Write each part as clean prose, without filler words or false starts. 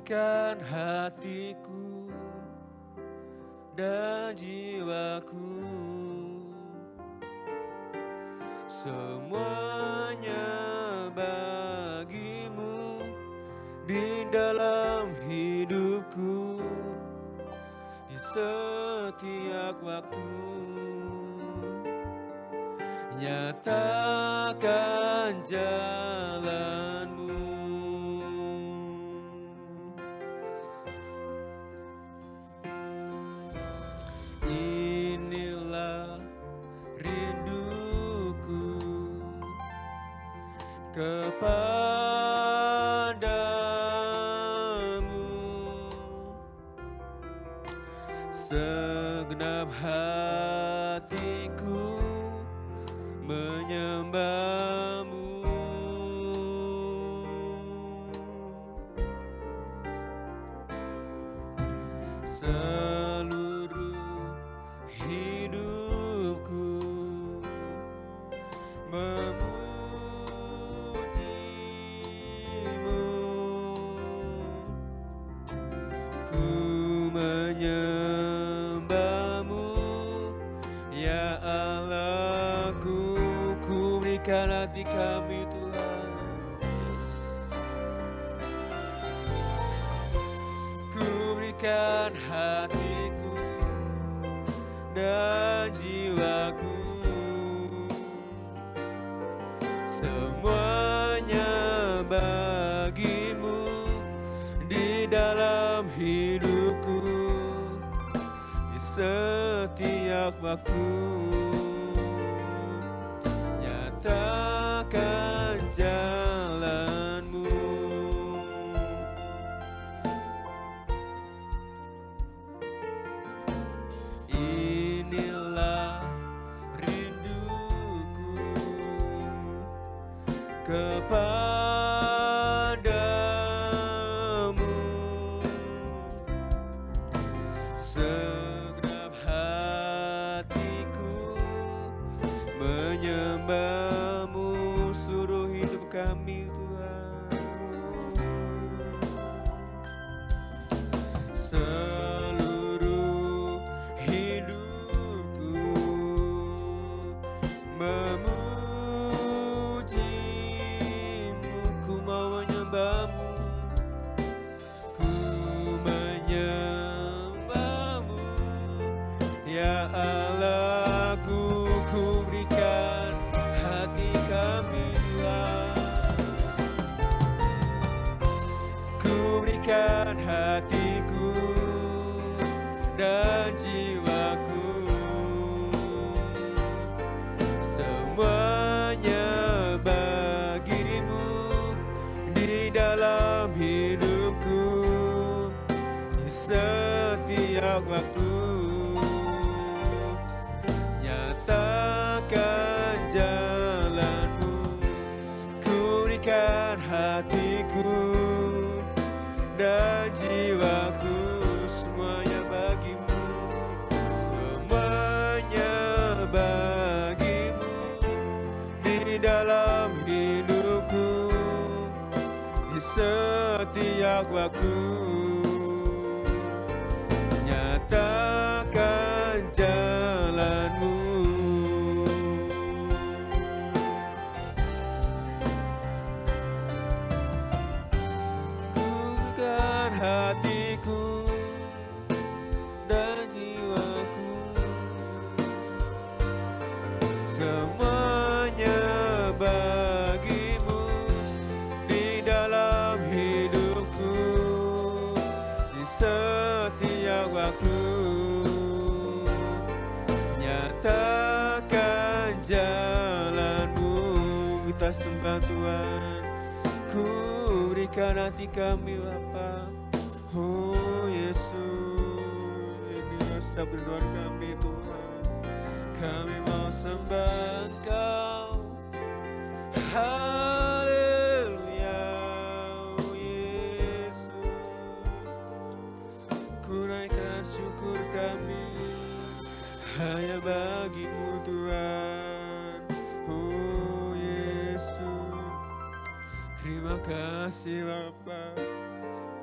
berikan hatiku dan jiwaku, semuanya bagimu di dalam hidupku, di setiap waktu. Nyatakan jalanmu. Inilah rinduku kepadamu, segenap hatiku menyembahmu. Seluruh hidupku memujimu, ku menyembahmu ya Allahku. Ku berikan hati kami Tuhan, ku berikan hatiku dan jiwaku, semuanya bagimu di dalam hidupku, di setiap waktu. Nyatakan jalanmu. Inilah rinduku kepadamu, segenap hatiku menyembahmu. Seluruh hidup kami Tuhan, seluruh hidupku memujimu. Ku mau menyembahmu, ku menyembahmu ya Allahku. Ku berikan hati kami Tuhan, ku berikan hatiku dan jiwaku, semuanya bagimu di dalam hidupku, di setiap waktu. Nyatakan jalanmu. Ku berikan hatiku dan jiwaku, semuanya bagimu, semuanya bagimu di dalam hidupku, di setiap waktu. Nyatakan jalanmu. Hatiku dan jiwaku, semuanya bagimu di dalam hidupku, di setiap waktu. Nyatakan jalanmu. Kita sembah Tuhan, ku berikan hati kami Bapa. Oh Yesus, inilah setiap berdoa kami Tuhan. Kami mau sembah Engkau. Haleluya, oh Yesus. Ku naikkan syukur kami hanya bagimu Tuhan. Oh Yesus, terima kasih Bapa.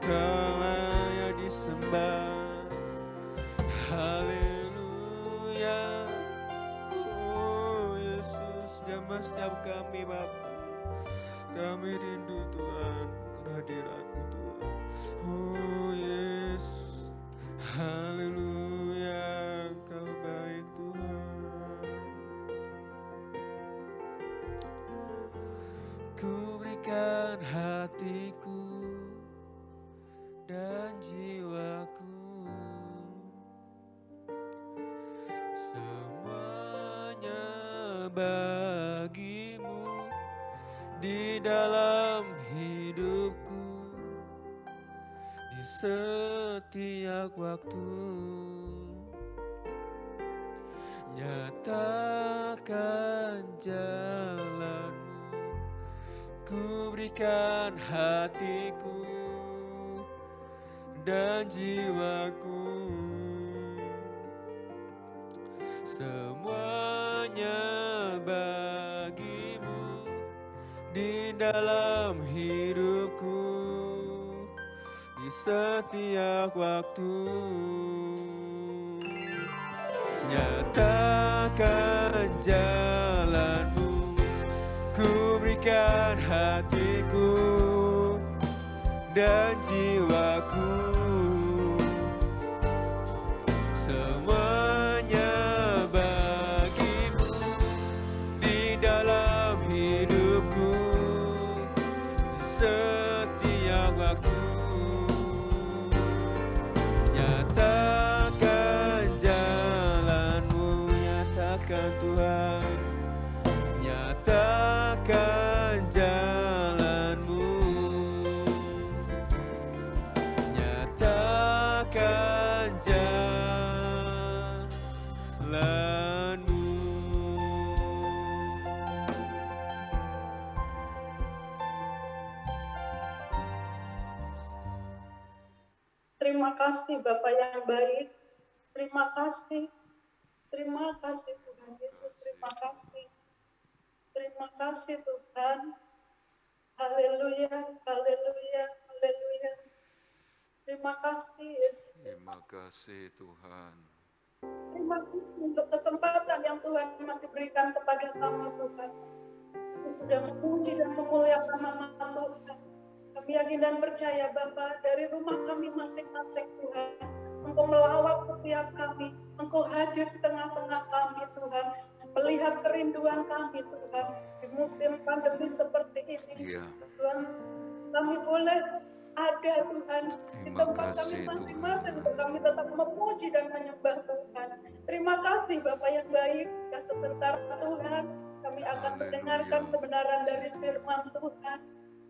Kau layak disembah. Haleluya. Oh Yesus, jamah setiap kami Bapa. Kami rindu Tuhan, kehadiran-Mu Tuhan. Oh Yesus, haleluya, Kau baik Tuhan. Ku berikan hatiku dan jiwaku, semuanya bagi-Mu di dalam hidupku, di setiap waktu. Nyatakan jalan-Mu, ku berikan hatiku dan jiwaku, semuanya bagi-Mu di dalam hidupku, di setiap waktu. Nyatakan jalan-Mu, ku berikan hatiku dan jiwaku, semuanya bagi-Mu di dalam hidupku, di setiap waktu. Nyatakan jalan-Mu, nyatakan Tuhan, nyatakan jalan-Mu, nyatakan jalan-Mu. Terima kasih Bapak yang baik. Terima kasih. Terima kasih Tuhan Yesus. Terima kasih. Terima kasih Tuhan. Haleluya. Haleluya. Haleluya. Terima kasih Yesus. Terima kasih Tuhan. Terima kasih untuk kesempatan yang Tuhan masih berikan kepada kami Tuhan. Sudah memuji dan memuliakan nama Tuhan. Kami yakin dan percaya Bapa, dari rumah kami masing-masing Tuhan, Engkau melawat setiap kami, Engkau hadir di tengah-tengah kami Tuhan, melihat kerinduan kami Tuhan, di musim pandemi seperti ini. Ya. Tuhan, kami boleh ada Tuhan di Terima tempat kami kasih, masing-masing, Tuhan. untuk kami tetap memuji dan menyembah Tuhan. Terima kasih Bapak yang baik. Ya, sebentar Tuhan, kami akan Haleluya. mendengarkan kebenaran dari firman Tuhan.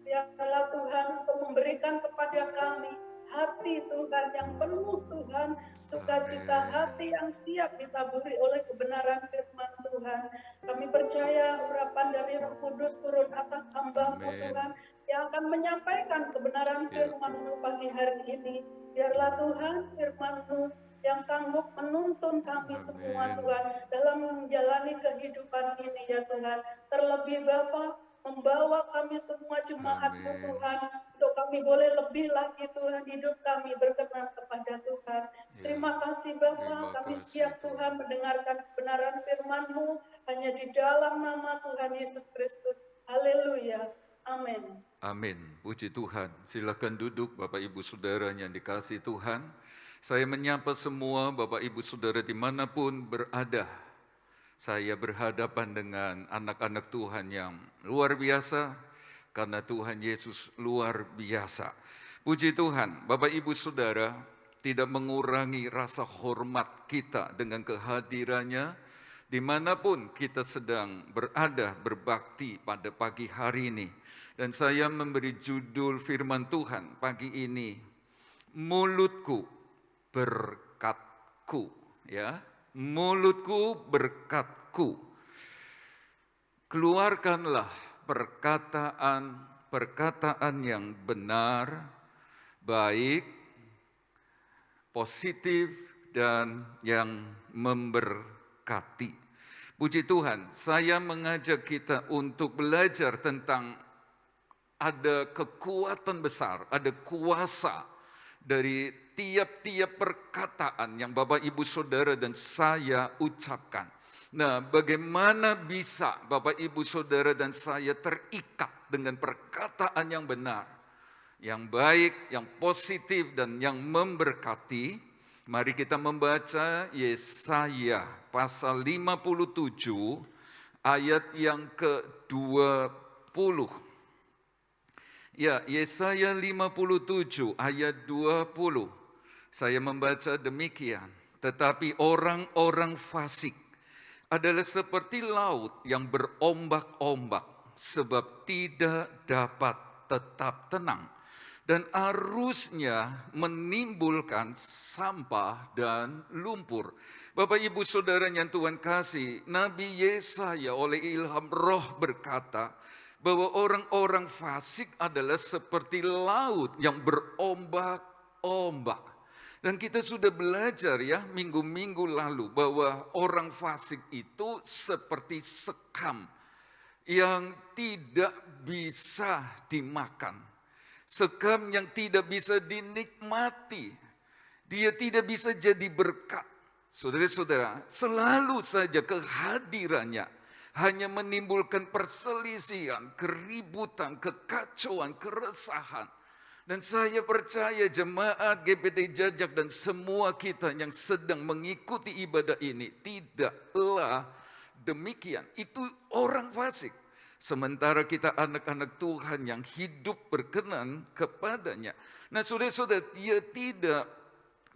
Biarlah Tuhan untuk memberikan kepada kami hati Tuhan yang penuh Tuhan, sukacita Amin. hati yang siap ditaburi oleh kebenaran firman Tuhan. Kami percaya urapan dari Roh Kudus turun atas hamba-Mu Amin. Tuhan, yang akan menyampaikan kebenaran Ya. firman-Mu pagi hari ini. Biarlah Tuhan firman-Mu yang sanggup menuntun kami semua Amin. Tuhan dalam menjalani kehidupan ini ya Tuhan. Terlebih Bapa, membawa kami semua jemaat-Mu Amin. Tuhan, untuk kami boleh lebih lagi Tuhan, hidup kami berkenan kepada Tuhan. Ya. Terima kasih Bapa, Terima kami kasih, siap Tuhan mendengarkan kebenaran firman-Mu hanya di dalam nama Tuhan Yesus Kristus. Haleluya. Amin. Amin. Puji Tuhan. Silakan duduk Bapak Ibu Saudara yang dikasihi Tuhan. Saya menyapa semua Bapak Ibu Saudara dimanapun berada. Saya berhadapan dengan anak-anak Tuhan yang luar biasa, karena Tuhan Yesus luar biasa. Puji Tuhan, Bapak Ibu Saudara, tidak mengurangi rasa hormat kita dengan kehadirannya, dimanapun kita sedang berada berbakti pada pagi hari ini. Dan saya memberi judul firman Tuhan pagi ini, mulutku berkatku, ya. Mulutku berkatku. Keluarkanlah perkataan yang benar, baik, positif, dan yang memberkati. Puji Tuhan, saya mengajak kita untuk belajar tentang ada kekuatan besar, ada kuasa dari tiap-tiap perkataan yang Bapak Ibu Saudara dan saya ucapkan. Nah, bagaimana bisa Bapak Ibu Saudara dan saya terikat dengan perkataan yang benar, yang baik, yang positif, dan yang memberkati? Mari kita membaca Yesaya pasal 57 ayat yang ke-20. Ya, Yesaya 57 ayat 20. Saya membaca demikian. Tetapi orang-orang fasik adalah seperti laut yang berombak-ombak, sebab tidak dapat tetap tenang. Dan arusnya menimbulkan sampah dan lumpur. Bapak Ibu Saudara yang Tuhan kasih, Nabi Yesaya oleh ilham roh berkata bahwa orang-orang fasik adalah seperti laut yang berombak-ombak. Dan kita sudah belajar ya minggu-minggu lalu bahwa orang fasik itu seperti sekam yang tidak bisa dimakan. Sekam yang tidak bisa dinikmati. Dia tidak bisa jadi berkat. Saudara-saudara, selalu saja kehadirannya hanya menimbulkan perselisihan, keributan, kekacauan, keresahan. Dan saya percaya jemaat GPD Jajak dan semua kita yang sedang mengikuti ibadah ini tidaklah demikian. Itu orang fasik. Sementara kita anak-anak Tuhan yang hidup berkenan kepadanya. Nah saudara-saudara, dia tidak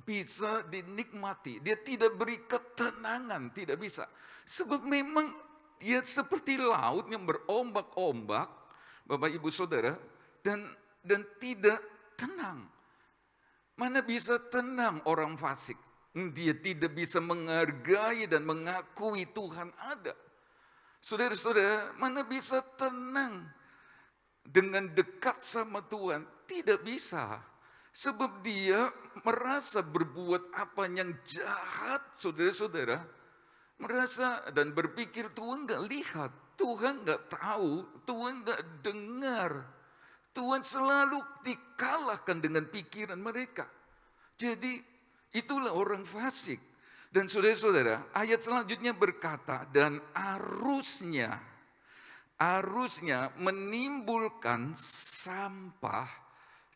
bisa dinikmati. Dia tidak beri ketenangan, tidak bisa. Sebab memang dia seperti laut yang berombak-ombak, Bapak Ibu Saudara, dan tidak tenang. Mana bisa tenang orang fasik? Dia tidak bisa menghargai dan mengakui Tuhan ada. Saudara-saudara, mana bisa tenang dengan dekat sama Tuhan? Tidak bisa. Sebab dia merasa berbuat apa yang jahat, saudara-saudara. Merasa dan berpikir Tuhan gak lihat, Tuhan gak tahu, Tuhan gak dengar. Tuhan selalu dikalahkan dengan pikiran mereka. Jadi itulah orang fasik. Dan saudara-saudara, ayat selanjutnya berkata, dan arusnya menimbulkan sampah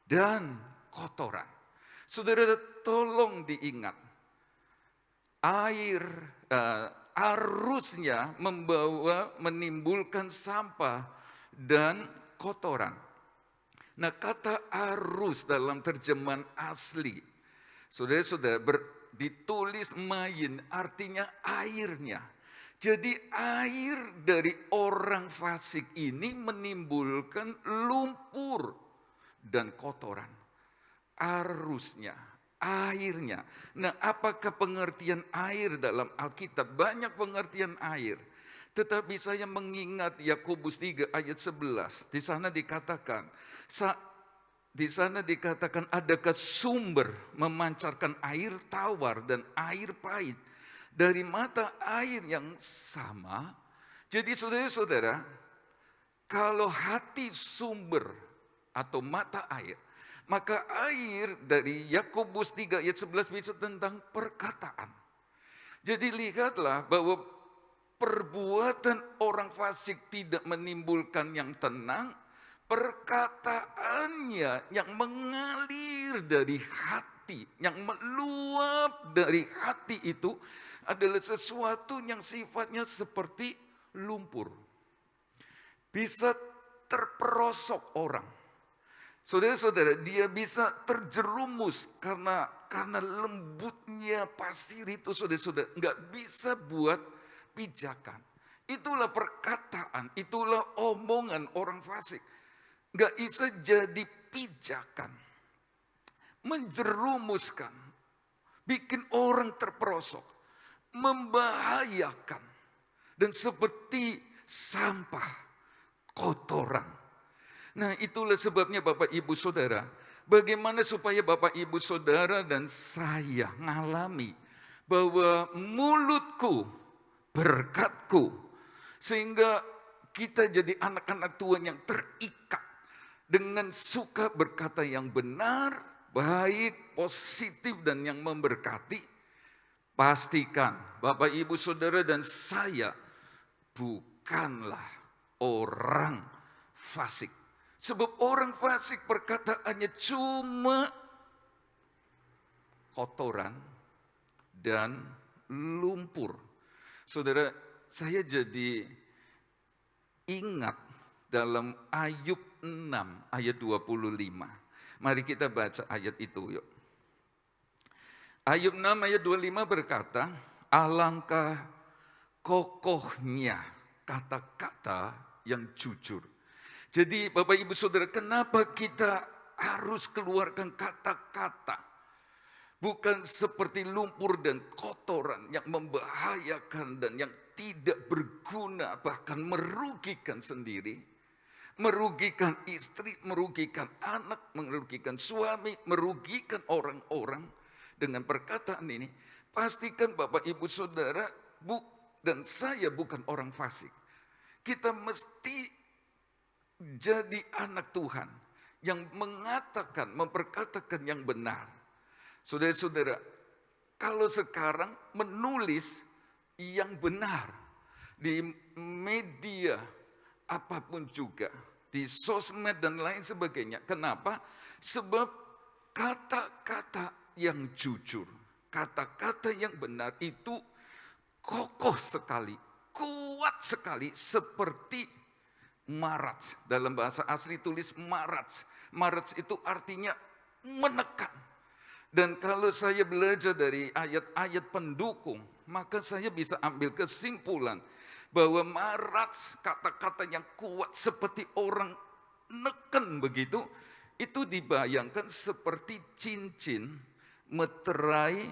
dan kotoran. Saudara, tolong diingat, arusnya menimbulkan sampah dan kotoran. Nah, kata arus dalam terjemahan asli, saudara-saudara, ditulis mayin, artinya airnya. Jadi air dari orang fasik ini menimbulkan lumpur dan kotoran. Arusnya, airnya. Nah, apakah pengertian air dalam Alkitab? Banyak pengertian air. Tetapi saya mengingat Yakobus 3 ayat 11. Di sana dikatakan adakah sumber memancarkan air tawar dan air pahit dari mata air yang sama. Jadi saudara-saudara, kalau hati sumber atau mata air, maka air dari Yakobus 3 ayat 11 bisa tentang perkataan. Jadi lihatlah bahwa perbuatan orang fasik tidak menimbulkan yang tenang. Perkataannya yang mengalir dari hati, yang meluap dari hati itu adalah sesuatu yang sifatnya seperti lumpur. Bisa terperosok orang. Saudara-saudara, dia bisa terjerumus karena lembutnya pasir itu, saudara-saudara, nggak bisa buat pijakan. Itulah perkataan, itulah omongan orang fasik. Gak bisa jadi pijakan, menjerumuskan, bikin orang terperosok, membahayakan, dan seperti sampah, kotoran. Nah, itulah sebabnya Bapak Ibu Saudara, bagaimana supaya Bapak Ibu Saudara dan saya ngalami bahwa mulutku berkatku, sehingga kita jadi anak-anak Tuhan yang terikat dengan suka berkata yang benar, baik, positif, dan yang memberkati, pastikan Bapak, Ibu, Saudara, dan saya bukanlah orang fasik. Sebab orang fasik perkataannya cuma kotoran dan lumpur. Saudara, saya jadi ingat dalam Ayub 6 ayat 25. Mari kita baca ayat itu yuk. Ayub 6 ayat 25 berkata, alangkah kokohnya kata-kata yang jujur. Jadi Bapak Ibu Saudara, kenapa kita harus keluarkan kata-kata? Bukan seperti lumpur dan kotoran yang membahayakan dan yang tidak berguna, bahkan merugikan sendiri. Merugikan istri, merugikan anak, merugikan suami, merugikan orang-orang. Dengan perkataan ini, pastikan Bapak Ibu Saudara dan saya bukan orang fasik. Kita mesti jadi anak Tuhan yang mengatakan, memperkatakan yang benar. Saudara-saudara, kalau sekarang menulis yang benar di media apapun juga, di sosmed dan lain sebagainya. Kenapa? Sebab kata-kata yang jujur, kata-kata yang benar itu kokoh sekali, kuat sekali, seperti marats. Dalam bahasa asli tulis marats. Marats itu artinya menekan. Dan kalau saya belajar dari ayat-ayat pendukung, maka saya bisa ambil kesimpulan bahwa marats, kata-kata yang kuat seperti orang neken begitu, itu dibayangkan seperti cincin meterai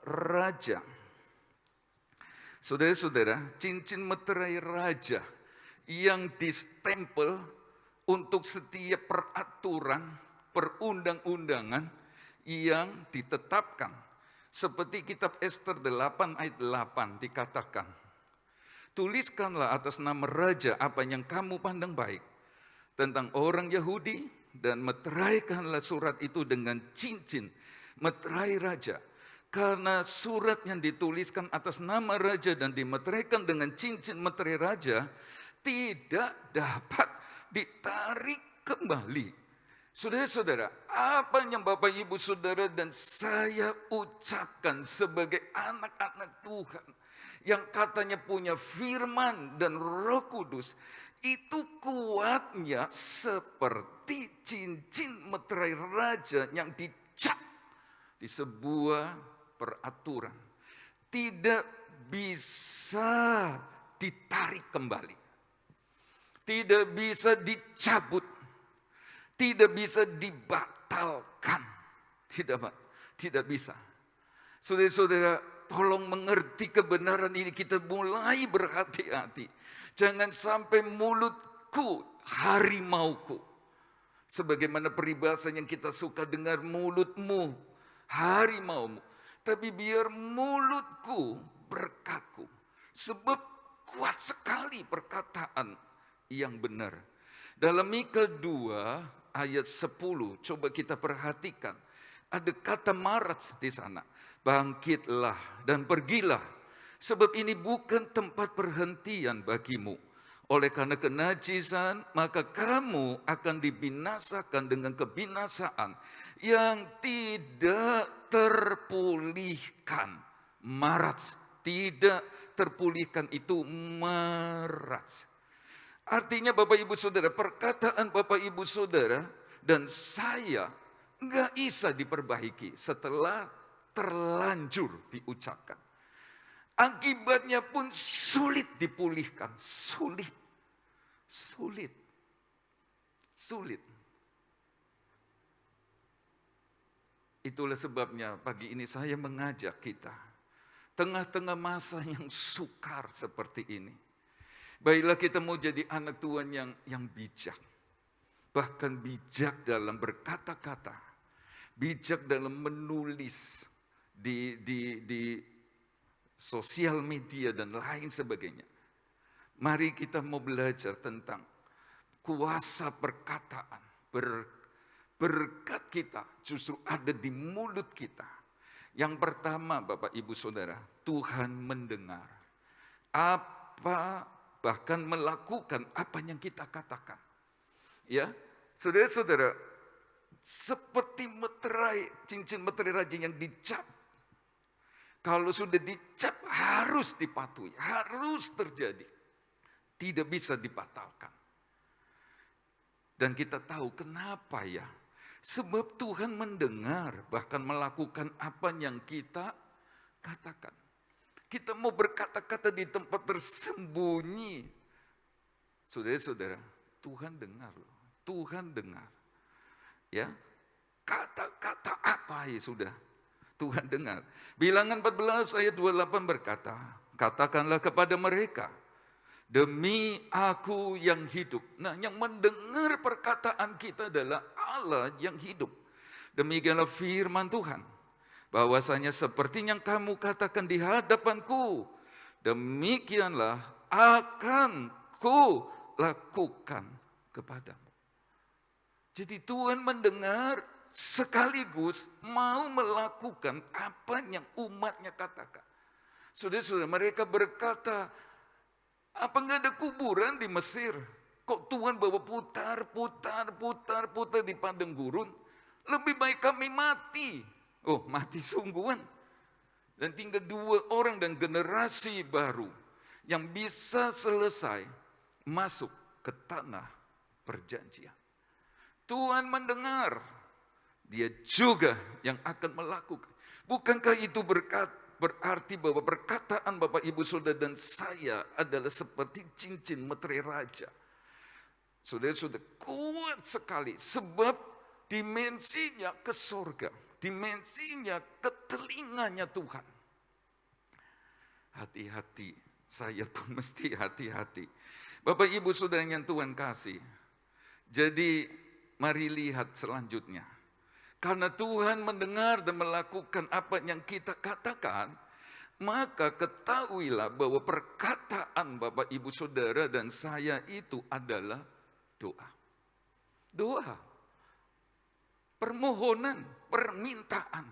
raja. Saudara-saudara, cincin meterai raja yang distempel untuk setiap peraturan, perundang-undangan yang ditetapkan. Seperti kitab Ester 8 ayat 8 dikatakan, tuliskanlah atas nama raja apa yang kamu pandang baik tentang orang Yahudi, dan meteraikanlah surat itu dengan cincin meterai raja. Karena surat yang dituliskan atas nama raja dan dimeteraikan dengan cincin meterai raja tidak dapat ditarik kembali. Saudara-saudara, apa yang Bapak, Ibu, Saudara, dan saya ucapkan sebagai anak-anak Tuhan yang katanya punya firman dan Roh Kudus, itu kuatnya seperti cincin meterai raja yang dicap di sebuah peraturan. Tidak bisa ditarik kembali. Tidak bisa dicabut. Tidak bisa dibatalkan. Tidak bisa. Saudara-saudara, tolong mengerti kebenaran ini. Kita mulai berhati-hati. Jangan sampai mulutku harimauku. Sebagaimana peribahasa yang kita suka dengar, mulutmu harimaumu. Tapi biar mulutku berkatku. Sebab kuat sekali perkataan yang benar. Dalam Mika 2 ayat 10, coba kita perhatikan. Ada kata marats di sana. Bangkitlah dan pergilah, sebab ini bukan tempat perhentian bagimu. Oleh karena kenajisan, maka kamu akan dibinasakan dengan kebinasaan yang tidak terpulihkan. Marats, tidak terpulihkan itu marats. Artinya Bapak Ibu Saudara, perkataan Bapak Ibu Saudara dan saya nggak bisa diperbaiki setelah terlanjur diucapkan. Akibatnya pun sulit dipulihkan, sulit. Itulah sebabnya pagi ini saya mengajak kita, tengah-tengah masa yang sukar seperti ini, baiklah kita mau jadi anak Tuhan yang bijak. Bahkan bijak dalam berkata-kata, bijak dalam menulis di sosial media dan lain sebagainya. Mari kita mau belajar tentang kuasa perkataan, Berkat kita justru ada di mulut kita. Yang pertama Bapak Ibu Saudara, Tuhan mendengar. Bahkan melakukan apa yang kita katakan. Ya, saudara-saudara, seperti cincin meterai raja yang dicap. Kalau sudah dicap harus dipatuhi, harus terjadi. Tidak bisa dibatalkan. Dan kita tahu kenapa ya. Sebab Tuhan mendengar, bahkan melakukan apa yang kita katakan. Kita mau berkata-kata di tempat tersembunyi. Saudara-saudara, Tuhan dengar loh. Tuhan dengar. Ya, kata-kata apa ya sudah. Tuhan dengar. Bilangan 14 ayat 28 berkata, katakanlah kepada mereka, demi aku yang hidup. Nah, yang mendengar perkataan kita adalah Allah yang hidup. Demikianlah firman Tuhan. Bahwasanya seperti yang kamu katakan di hadapanku, demikianlah akan ku lakukan kepadamu. Jadi Tuhan mendengar sekaligus mau melakukan apa yang umatnya katakan. Saudara-saudara, mereka berkata, apa enggak ada kuburan di Mesir? Kok Tuhan bawa putar di padang gurun? Lebih baik kami mati. Oh, mati sungguhan. Dan tinggal 2 orang dan generasi baru yang bisa selesai masuk ke tanah perjanjian. Tuhan mendengar, Dia juga yang akan melakukan. Bukankah itu berarti bahwa perkataan Bapak Ibu Saudara dan saya adalah seperti cincin meterai raja. Saudara-saudara, kuat sekali sebab dimensinya ke surga, dimensinya ke telinganya Tuhan. Hati-hati, saya pun mesti hati-hati. Bapak Ibu Saudara yang Tuhan kasih. Jadi mari lihat selanjutnya. Karena Tuhan mendengar dan melakukan apa yang kita katakan, maka ketahuilah bahwa perkataan Bapak Ibu Saudara dan saya itu adalah doa. Doa. Permohonan, permintaan.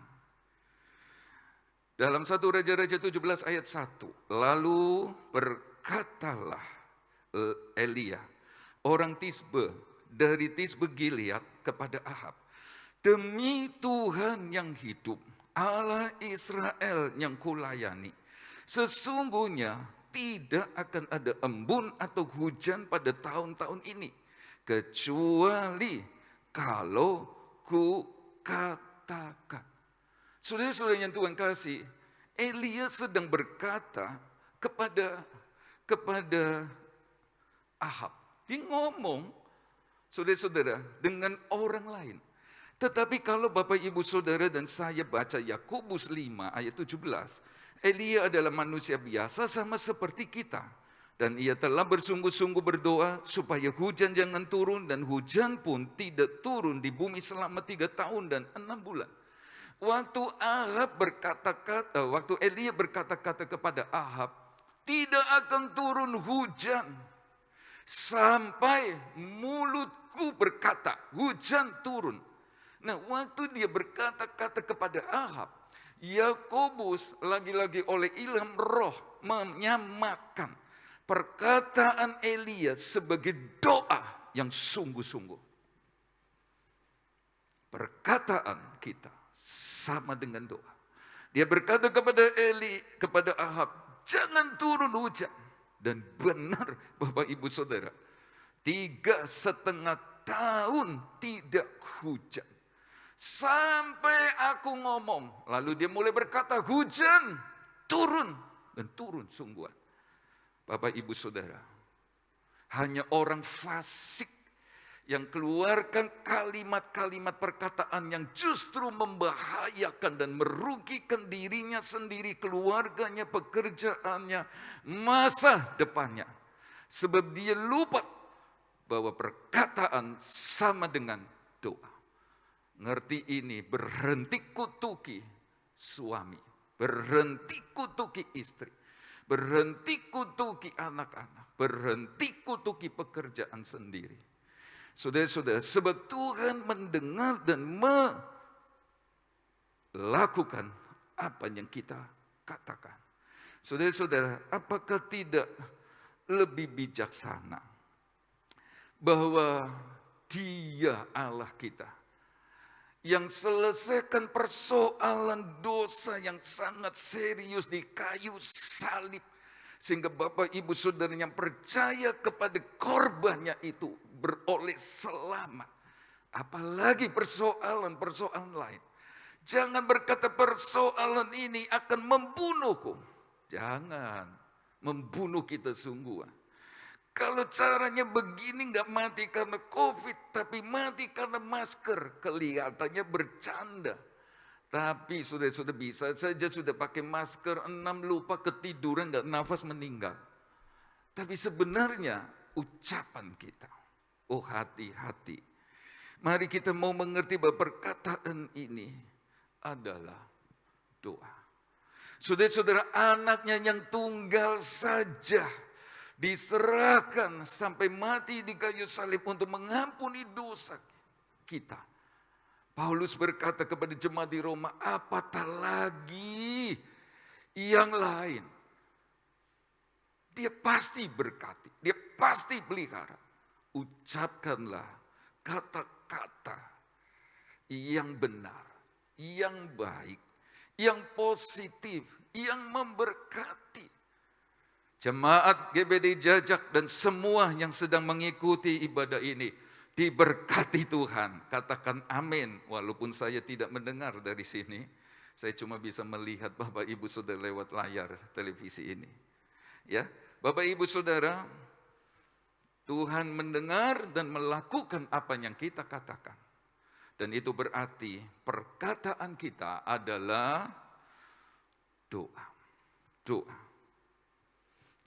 Dalam 1 Raja-Raja 17 ayat 1. Lalu berkatalah Elia, orang Tisbe, dari Tisbe Gilead kepada Ahab. Demi Tuhan yang hidup, Allah Israel yang kulayani, sesungguhnya tidak akan ada embun atau hujan pada tahun-tahun ini, kecuali kalau ku katakan. Saudara-saudara yang Tuhan kasih, Elia sedang berkata kepada Ahab. Dia ngomong, saudara-saudara, dengan orang lain. Tetapi kalau Bapak Ibu Saudara dan saya baca Yakobus 5 ayat 17, Elia adalah manusia biasa sama seperti kita. Dan ia telah bersungguh-sungguh berdoa supaya hujan jangan turun, dan hujan pun tidak turun di bumi selama 3 tahun dan 6 bulan. Waktu Elia berkata-kata kepada Ahab, tidak akan turun hujan sampai mulutku berkata, hujan turun. Nah, waktu dia berkata-kata kepada Ahab, Yakobus lagi-lagi oleh ilham roh menyamakan perkataan Elia sebagai doa yang sungguh-sungguh. Perkataan kita sama dengan doa. Dia berkata kepada Ahab, jangan turun hujan. Dan benar Bapak Ibu Saudara, 3,5 tahun tidak hujan. Sampai aku ngomong, lalu dia mulai berkata, hujan turun, dan turun sungguhan. Bapak Ibu Saudara, hanya orang fasik yang keluarkan kalimat-kalimat perkataan yang justru membahayakan dan merugikan dirinya sendiri, keluarganya, pekerjaannya, masa depannya. Sebab dia lupa bahwa perkataan sama dengan doa. Ngerti ini, berhenti kutuki suami, berhenti kutuki istri, berhenti kutuki anak-anak, berhenti kutuki pekerjaan sendiri. Saudara-saudara, sebab Tuhan mendengar dan melakukan apa yang kita katakan. Saudara-saudara, apakah tidak lebih bijaksana bahwa Dia Allah kita yang selesaikan persoalan dosa yang sangat serius di kayu salib, sehingga Bapak Ibu Saudara yang percaya kepada korbannya itu beroleh selamat. Apalagi persoalan-persoalan lain. Jangan berkata persoalan ini akan membunuhku. Jangan membunuh kita sungguhan. Kalau caranya begini nggak mati karena COVID, tapi mati karena masker, kelihatannya bercanda. Tapi sudah bisa saja sudah pakai masker, 6 lupa ketiduran, nggak nafas meninggal. Tapi sebenarnya ucapan kita, oh hati-hati. Mari kita mau mengerti bahwa perkataan ini adalah doa. Saudara-saudara, anaknya yang tunggal saja diserahkan sampai mati di kayu salib untuk mengampuni dosa kita. Paulus berkata kepada jemaat di Roma, apatah lagi yang lain. Dia pasti berkati, dia pasti pelihara. Ucapkanlah kata-kata yang benar, yang baik, yang positif, yang memberkati. Jemaat GBD Jajak dan semua yang sedang mengikuti ibadah ini diberkati Tuhan. Katakan amin. Walaupun saya tidak mendengar dari sini, saya cuma bisa melihat Bapak Ibu Saudara lewat layar televisi ini. Ya, Bapak Ibu Saudara, Tuhan mendengar dan melakukan apa yang kita katakan. Dan itu berarti perkataan kita adalah doa. Doa.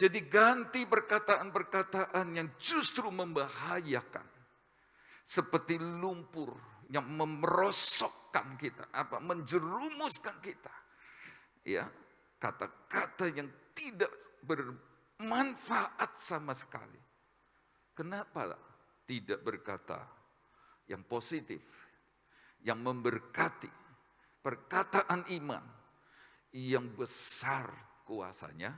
Jadi ganti perkataan-perkataan yang justru membahayakan. Seperti lumpur yang memerosokkan kita, menjerumuskan kita. Ya, kata-kata yang tidak bermanfaat sama sekali. Kenapa tidak berkata yang positif, yang memberkati, perkataan iman yang besar kuasanya?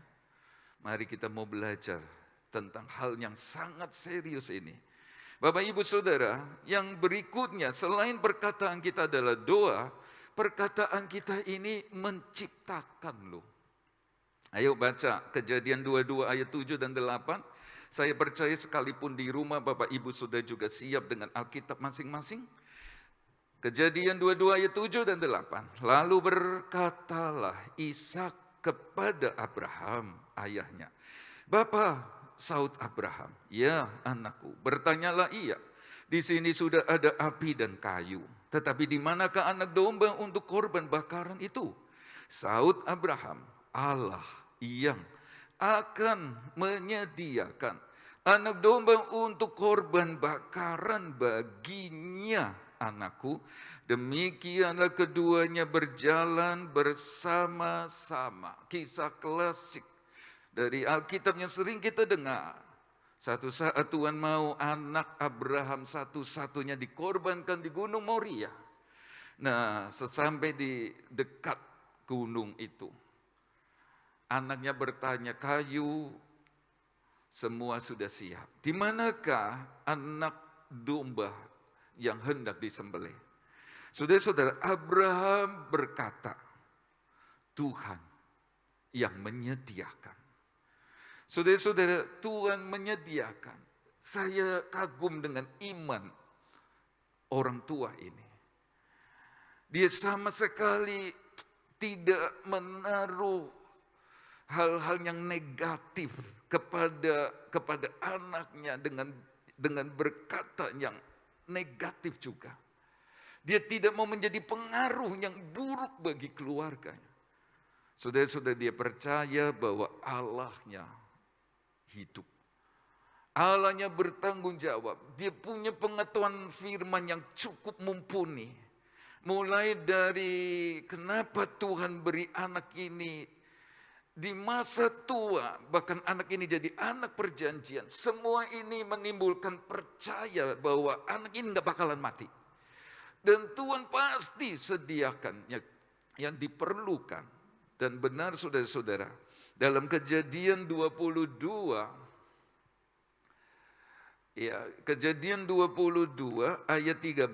Mari kita mau belajar tentang hal yang sangat serius ini. Bapak Ibu Saudara, yang berikutnya selain perkataan kita adalah doa, perkataan kita ini menciptakan loh. Ayo baca Kejadian 22 ayat 7 dan 8. Saya percaya sekalipun di rumah Bapak Ibu sudah juga siap dengan Alkitab masing-masing. Kejadian 22 ayat 7 dan 8. Lalu berkatalah Ishak kepada Abraham ayahnya. Bapa, saud Abraham, ya anakku. Bertanyalah ia, di sini sudah ada api dan kayu. Tetapi di manakah anak domba untuk korban bakaran itu? Saud Abraham, Allah yang akan menyediakan anak domba untuk korban bakaran baginya, anakku. Demikianlah keduanya berjalan bersama-sama. Kisah klasik dari Alkitab yang sering kita dengar. Satu saat Tuhan mau anak Abraham satu-satunya dikorbankan di Gunung Moria. Nah, sesampai di dekat gunung itu, anaknya bertanya, kayu semua sudah siap. Di manakah anak domba yang hendak disembelih? Saudara-saudara, Abraham berkata, Tuhan yang menyediakan. Saudara-saudara, Tuhan menyediakan. Saya kagum dengan iman orang tua ini. Dia sama sekali tidak menaruh hal-hal yang negatif kepada anaknya dengan berkata yang negatif juga. Dia tidak mau menjadi pengaruh yang buruk bagi keluarganya. Saudara-saudara, dia percaya bahwa Allahnya hidup. Allahnya bertanggung jawab. Dia punya pengetahuan firman yang cukup mumpuni. Mulai dari kenapa Tuhan beri anak ini di masa tua, bahkan anak ini jadi anak perjanjian. Semua ini menimbulkan percaya bahwa anak ini gak bakalan mati. Dan Tuhan pasti sediakan yang diperlukan. Dan benar saudara-saudara, dalam Kejadian 22, Kejadian 22 ayat 13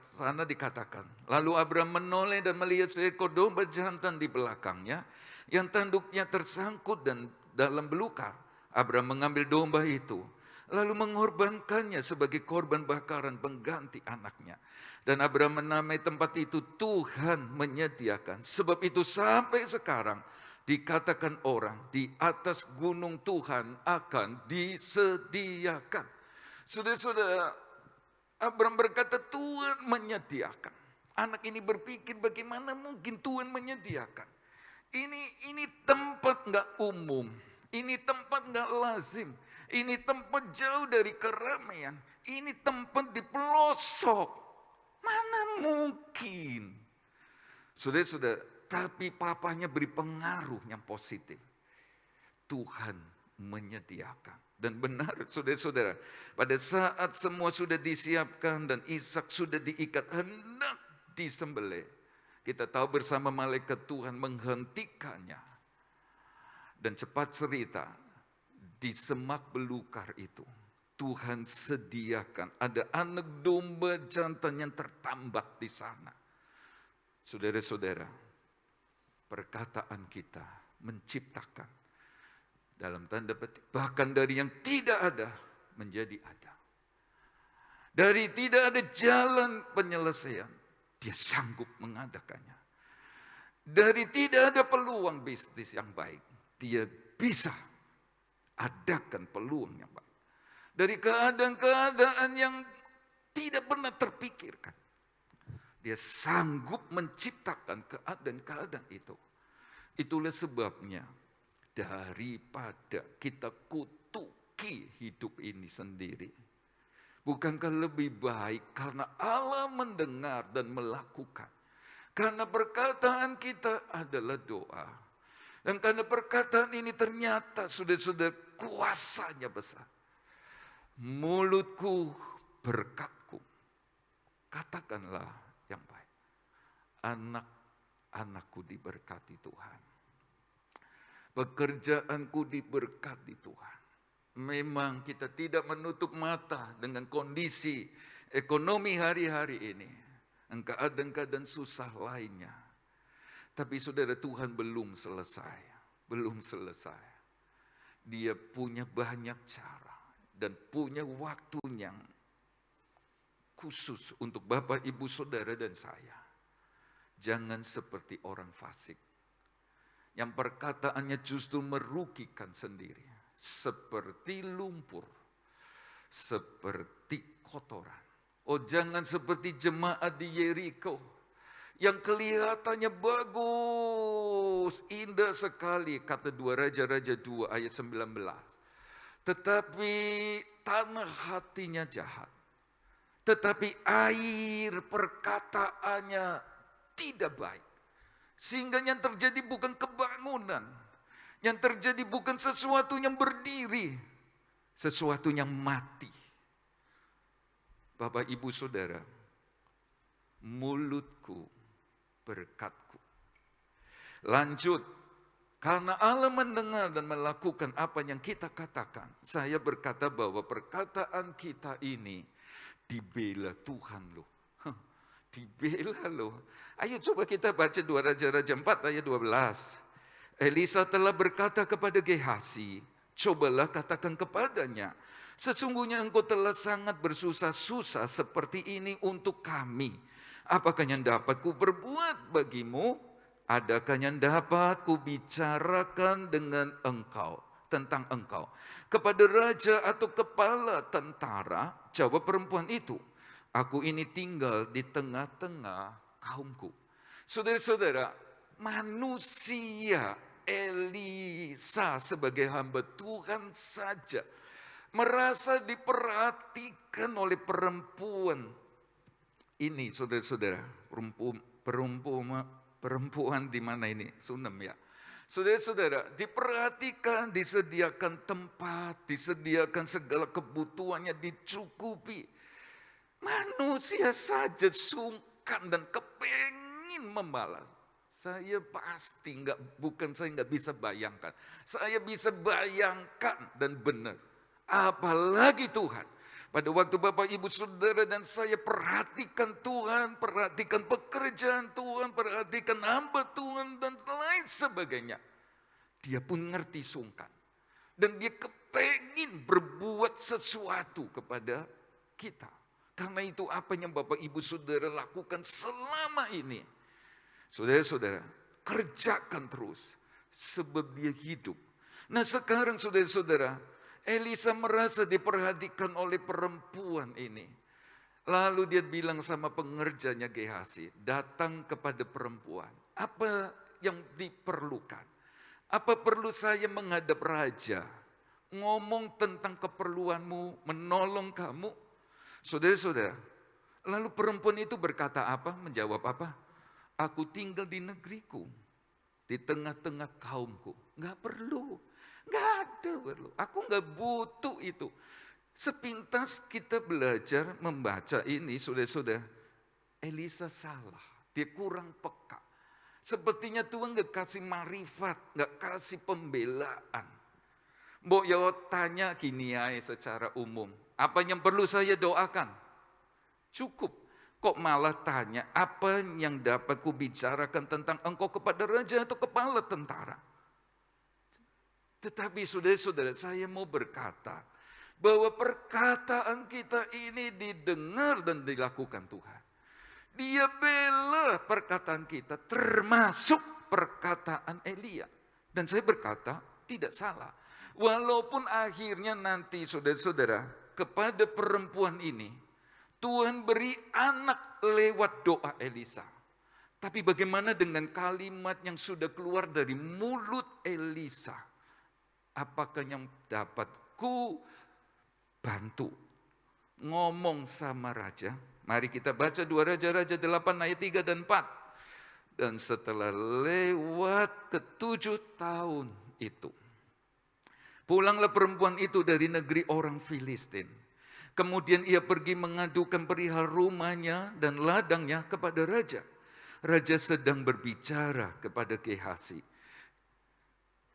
sana dikatakan, lalu Abraham menoleh dan melihat seekor domba jantan di belakangnya yang tanduknya tersangkut dan dalam belukar. Abraham mengambil domba itu lalu mengorbankannya sebagai korban bakaran pengganti anaknya. Dan Abraham menamai tempat itu Tuhan menyediakan. Sebab itu sampai sekarang dikatakan orang, di atas gunung Tuhan akan disediakan. Saudara-saudara, Abraham berkata Tuhan menyediakan. Anak ini berpikir bagaimana mungkin Tuhan menyediakan. Ini tempat gak umum, ini tempat gak lazim, ini tempat jauh dari keramaian, ini tempat di pelosok. Mana mungkin? Saudara-saudara, tapi papanya beri pengaruh yang positif. Tuhan menyediakan. Dan benar saudara-saudara, pada saat semua sudah disiapkan dan Ishak sudah diikat hendak disembelih, kita tahu bersama malaikat Tuhan menghentikannya. Dan cepat cerita, di semak belukar itu Tuhan sediakan ada anak domba jantan yang tertambak di sana. Saudara-saudara, perkataan kita menciptakan dalam tanda petik, bahkan dari yang tidak ada menjadi ada. Dari tidak ada jalan penyelesaian, dia sanggup mengadakannya. Dari tidak ada peluang bisnis yang baik, dia bisa adakan peluang yang baik. Dari keadaan-keadaan yang tidak pernah terpikirkan, dia sanggup menciptakan keadaan-keadaan itu. Itulah sebabnya daripada kita kutuki hidup ini sendiri, bukankah lebih baik karena Allah mendengar dan melakukan. Karena perkataan kita adalah doa. Dan karena perkataan ini ternyata sudah kuasanya besar. Mulutku berkatku, katakanlah yang baik. Anak-anakku diberkati Tuhan. Pekerjaanku diberkati Tuhan. Memang kita tidak menutup mata dengan kondisi ekonomi hari-hari ini. Keadaan-keadaan susah lainnya. Tapi saudara, Tuhan belum selesai. Belum selesai. Dia punya banyak cara. Dan punya waktu yang khusus untuk Bapak, Ibu, Saudara, dan saya. Jangan seperti orang fasik. Yang perkataannya justru merugikan sendiri. Seperti lumpur. Seperti kotoran. Oh, jangan seperti jemaat di Yeriko. Yang kelihatannya bagus, indah sekali. Kata 2 Raja-Raja 2 ayat 19. Tetapi tanah hatinya jahat. Tetapi air perkataannya tidak baik. Sehingga yang terjadi bukan kebangunan. Yang terjadi bukan sesuatu yang berdiri. Sesuatu yang mati. Bapak, Ibu, Saudara, mulutku berkatku. Lanjut. Karena Allah mendengar dan melakukan apa yang kita katakan. Saya berkata bahwa perkataan kita ini dibela Tuhan loh. Dibela loh. Ayo coba kita baca 2 Raja-Raja 4 ayat 12. Elisa telah berkata kepada Gehasi, cobalah katakan kepadanya, sesungguhnya engkau telah sangat bersusah-susah seperti ini untuk kami. Apakah yang dapat ku perbuat bagimu? Adakah yang dapat kubicarakan dengan engkau, tentang engkau? Kepada raja atau kepala tentara, jawab perempuan itu, aku ini tinggal di tengah-tengah kaumku. Saudara-saudara, manusia Elisa sebagai hamba Tuhan saja merasa diperhatikan oleh perempuan ini, saudara-saudara, perempuan di mana ini? Sunem ya. Saudara-saudara, diperhatikan, disediakan tempat, disediakan segala kebutuhannya, dicukupi. Manusia saja sungkan dan kepengin membalas. Saya pasti saya nggak bisa bayangkan. Saya bisa bayangkan dan benar. Apalagi Tuhan. Pada waktu Bapak Ibu Saudara dan saya perhatikan Tuhan, perhatikan pekerjaan Tuhan, perhatikan hamba Tuhan dan lain sebagainya. Dia pun ngerti sungkan. Dan dia kepengin berbuat sesuatu kepada kita. Karena itu apa yang Bapak Ibu Saudara lakukan selama ini. Saudara-saudara, kerjakan terus sebab dia hidup. Nah sekarang saudara-saudara, Elisa merasa diperhatikan oleh perempuan ini. Lalu dia bilang sama pengerjanya Gehazi, datang kepada perempuan. Apa yang diperlukan? Apa perlu saya menghadap raja? Ngomong tentang keperluanmu, menolong kamu. Saudara-saudara, lalu perempuan itu berkata apa? Menjawab apa? Aku tinggal di negeriku, di tengah-tengah kaumku. Nggak perlu, nggak ada perlu. Aku nggak butuh itu. Sepintas kita belajar membaca ini, saudara-saudara, Elisa salah. Dia kurang peka. Sepertinya Tuhan nggak kasih marifat, nggak kasih pembelaan. Mbok yo tanya gini aja secara umum. Apa yang perlu saya doakan? Cukup. Kok malah tanya apa yang dapat kubicarakan tentang engkau kepada raja atau kepala tentara. Tetapi saudara-saudara, saya mau berkata bahwa perkataan kita ini didengar dan dilakukan Tuhan. Dia bela perkataan kita termasuk perkataan Elia. Dan saya berkata tidak salah. Walaupun akhirnya nanti saudara-saudara kepada perempuan ini Tuhan beri anak lewat doa Elisa. Tapi bagaimana dengan kalimat yang sudah keluar dari mulut Elisa? Apakah yang dapat ku bantu? Ngomong sama raja. Mari kita baca 2 Raja-Raja 8 ayat 3 dan 4. Dan setelah lewat ke-7 tahun itu, pulanglah perempuan itu dari negeri orang Filistin. Kemudian ia pergi mengadukan perihal rumahnya dan ladangnya kepada raja. Raja sedang berbicara kepada Gehazi.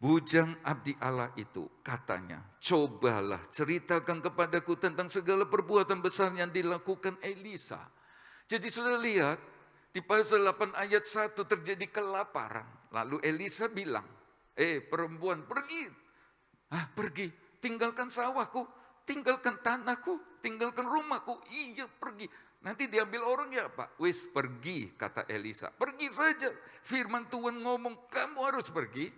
Bujang abdi Allah itu katanya, cobalah ceritakan kepadaku tentang segala perbuatan besar yang dilakukan Elisa. Jadi sudah lihat, di pasal 8 ayat 1 terjadi kelaparan. Lalu Elisa bilang, perempuan pergi. Pergi, tinggalkan sawahku, tinggalkan tanahku, tinggalkan rumahku. Iya pergi. Nanti diambil orang ya Pak. Wis pergi kata Elisa. Pergi saja. Firman Tuhan ngomong kamu harus pergi.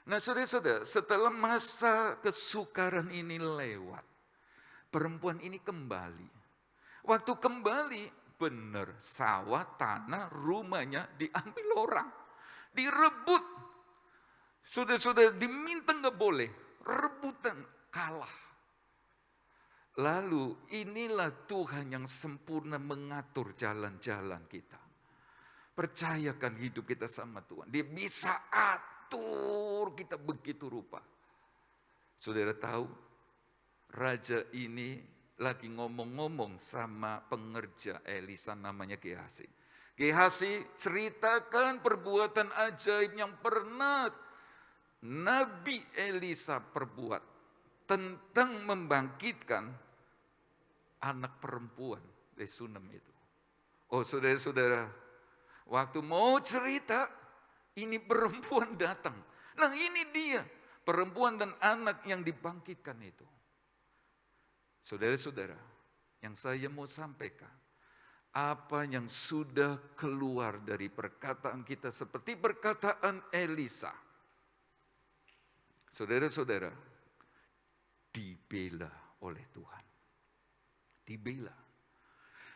Nah saudara-saudara, setelah masa kesukaran ini lewat, perempuan ini kembali. Waktu kembali, benar sawah, tanah, rumahnya diambil orang. Direbut. Saudara-saudara, diminta nggak boleh. Rebutan, kalah. Lalu inilah Tuhan yang sempurna mengatur jalan-jalan kita. Percayakan hidup kita sama Tuhan. Dia bisa atur kita begitu rupa. Saudara tahu, raja ini lagi ngomong-ngomong sama pengerja Elisa namanya Gehazi. Gehazi ceritakan perbuatan ajaib yang pernah Nabi Elisa perbuat. Tentang membangkitkan anak perempuan dari Sunem itu. Oh saudara-saudara, waktu mau cerita, ini perempuan datang. Nah ini dia, perempuan dan anak yang dibangkitkan itu. Saudara-saudara, yang saya mau sampaikan, apa yang sudah keluar dari perkataan kita seperti perkataan Elisa. Saudara-saudara, dibela oleh Tuhan. Dibela.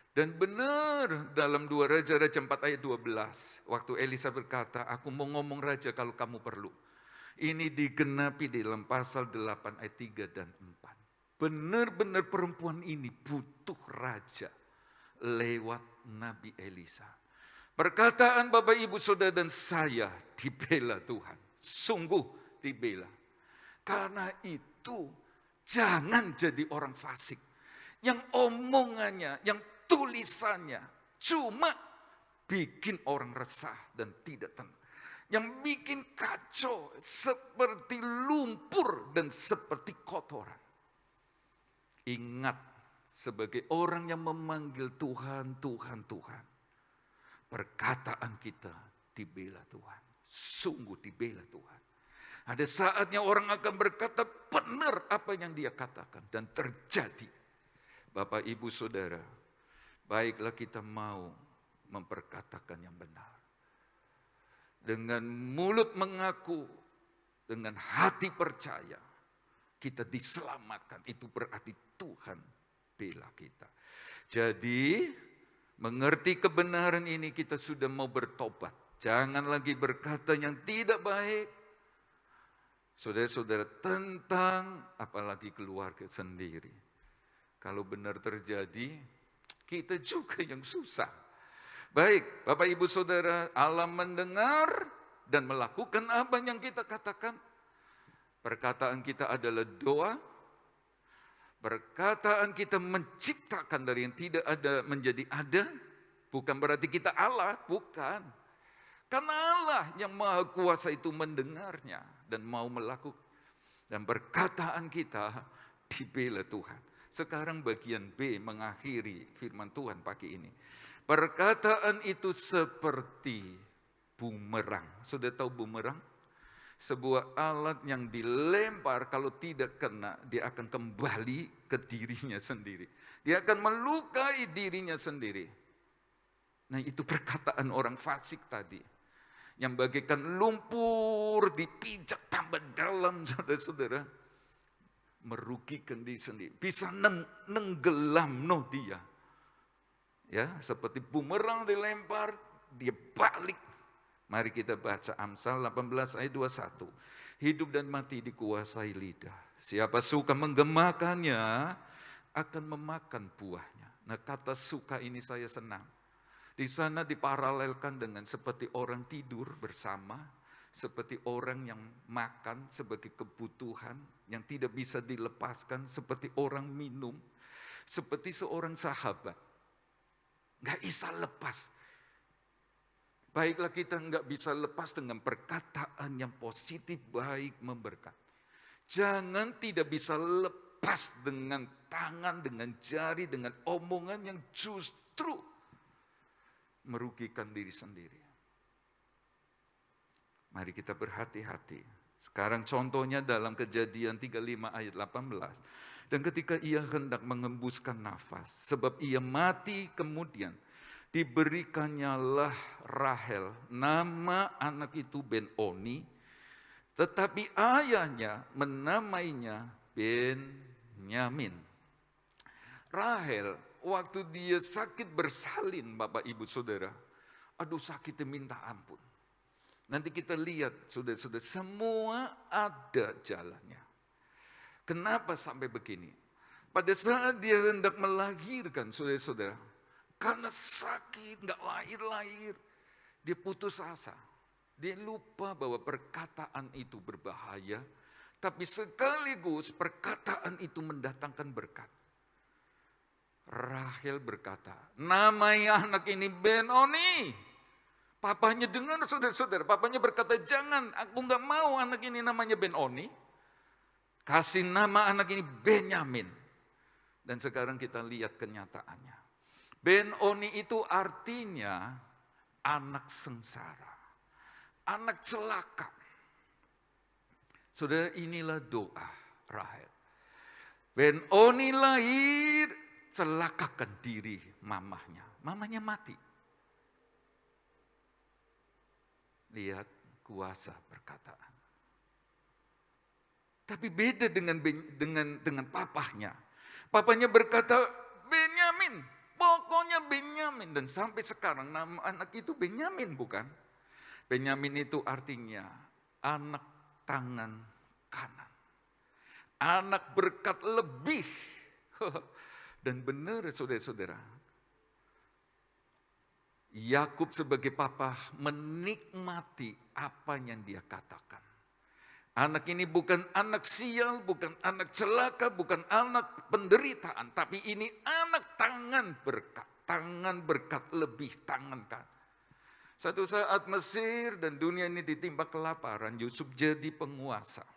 Dan benar dalam 2 Raja-Raja 4 ayat 12. Waktu Elisa berkata, aku mau ngomong raja kalau kamu perlu. Ini digenapi di dalam pasal 8 ayat 3 dan 4. Benar-benar perempuan ini butuh raja lewat Nabi Elisa. Perkataan Bapak Ibu Saudara dan saya dibela Tuhan. sungguh dibela. Karena itu jangan jadi orang fasik. Yang omongannya, yang tulisannya cuma bikin orang resah dan tidak tenang. Yang bikin kacau seperti lumpur dan seperti kotoran. Ingat, sebagai orang yang memanggil Tuhan, Tuhan, Tuhan. Perkataan kita dibela Tuhan. Sungguh dibela Tuhan. Ada saatnya orang akan berkata benar apa yang dia katakan. Dan terjadi. Bapak, Ibu, Saudara, baiklah kita mau memperkatakan yang benar. Dengan mulut mengaku, dengan hati percaya, kita diselamatkan. Itu berarti Tuhan bela kita. Jadi, mengerti kebenaran ini kita sudah mau bertobat. Jangan lagi berkata yang tidak baik. Saudara-saudara, tentang apalagi keluarga sendiri. Kalau benar terjadi, kita juga yang susah. Baik, Bapak Ibu Saudara, Allah mendengar dan melakukan apa yang kita katakan. Perkataan kita adalah doa. Perkataan kita menciptakan dari yang tidak ada menjadi ada. Bukan berarti kita Allah, bukan. Karena Allah yang Maha Kuasa itu mendengarnya dan mau melakukan. Dan perkataan kita dibela Tuhan. Sekarang bagian B mengakhiri firman Tuhan pagi ini. Perkataan itu seperti bumerang. Sudah tahu bumerang? Sebuah alat yang dilempar, kalau tidak kena, dia akan kembali ke dirinya sendiri. Dia akan melukai dirinya sendiri. Nah, itu perkataan orang fasik tadi. Yang bagaikan lumpur dipijak tambah dalam, saudara-saudara. Merugikan diri sendiri. Bisa nenggelam dia. Ya, seperti bumerang dilempar, dia balik. Mari kita baca Amsal 18 ayat 21. Hidup dan mati dikuasai lidah. Siapa suka menggemakannya akan memakan buahnya. Nah, kata suka ini saya senang. Di sana diparalelkan dengan seperti orang tidur bersama, seperti orang yang makan sebagai kebutuhan yang tidak bisa dilepaskan, seperti orang minum, seperti seorang sahabat. Gak bisa lepas. Baiklah kita gak bisa lepas dengan perkataan yang positif, baik, memberkati. Jangan tidak bisa lepas dengan tangan, dengan jari, dengan omongan yang justru merugikan diri sendiri. Mari kita berhati-hati. Sekarang contohnya dalam Kejadian 35 ayat 18. Dan ketika ia hendak mengembuskan nafas, sebab ia mati kemudian, diberikannya Rahel, nama anak itu Ben-Oni, tetapi ayahnya menamainya Benyamin. Rahel, waktu dia sakit bersalin, Bapak Ibu Saudara, aduh sakitnya minta ampun. Nanti kita lihat, saudara-saudara, semua ada jalannya. Kenapa sampai begini? Pada saat dia hendak melahirkan, saudara-saudara, karena sakit, gak lahir-lahir, dia putus asa. Dia lupa bahwa perkataan itu berbahaya, tapi sekaligus perkataan itu mendatangkan berkat. Rahel berkata, namai anak ini Ben-Oni. Papanya dengar, saudara-saudara, papanya berkata, jangan, aku gak mau anak ini namanya Ben-Oni. Kasih nama anak ini Benyamin. Dan sekarang kita lihat kenyataannya. Ben-Oni itu artinya anak sengsara, anak celaka. Saudara, inilah doa Rahel. Ben-Oni lahir, celakakan diri mamahnya. Mamahnya mati. Lihat kuasa perkataan. Tapi beda dengan papahnya. Papanya berkata Benyamin, pokoknya Benyamin, dan sampai sekarang nama anak itu Benyamin, bukan? Benyamin itu artinya anak tangan kanan. Anak berkat lebih. Dan benar saudara-saudara, Yakub sebagai papa menikmati apa yang dia katakan. Anak ini bukan anak sial, bukan anak celaka, bukan anak penderitaan. Tapi ini anak tangan berkat. Tangan berkat lebih tangan kan. Satu saat Mesir dan dunia ini ditimpa kelaparan, Yusuf jadi penguasa.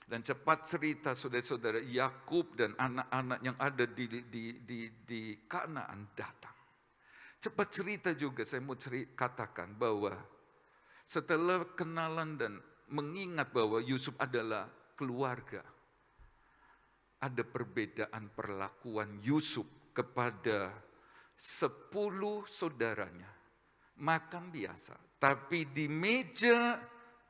Dan cepat cerita saudara-saudara, Yakub dan anak-anak yang ada di Kanaan datang. Cepat cerita juga saya mau katakan bahwa setelah kenalan dan mengingat bahwa Yusuf adalah keluarga, ada perbedaan perlakuan Yusuf kepada 10 saudaranya. Makan biasa, tapi di meja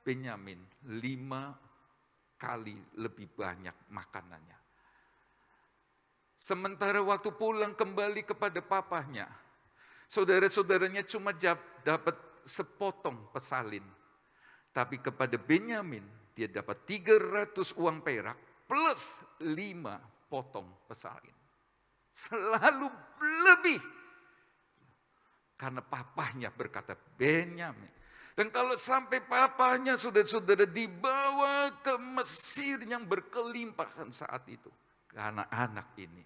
Benyamin 5 kali lebih banyak makanannya. Sementara waktu pulang kembali kepada papahnya, saudara-saudaranya cuma dapat sepotong pesalin. Tapi kepada Benyamin, dia dapat 300 uang perak plus 5 potong pesalin. Selalu lebih. Karena papahnya berkata Benyamin. Dan kalau sampai papahnya saudara-saudara dibawa ke Mesir yang berkelimpahan saat itu. Karena anak ini.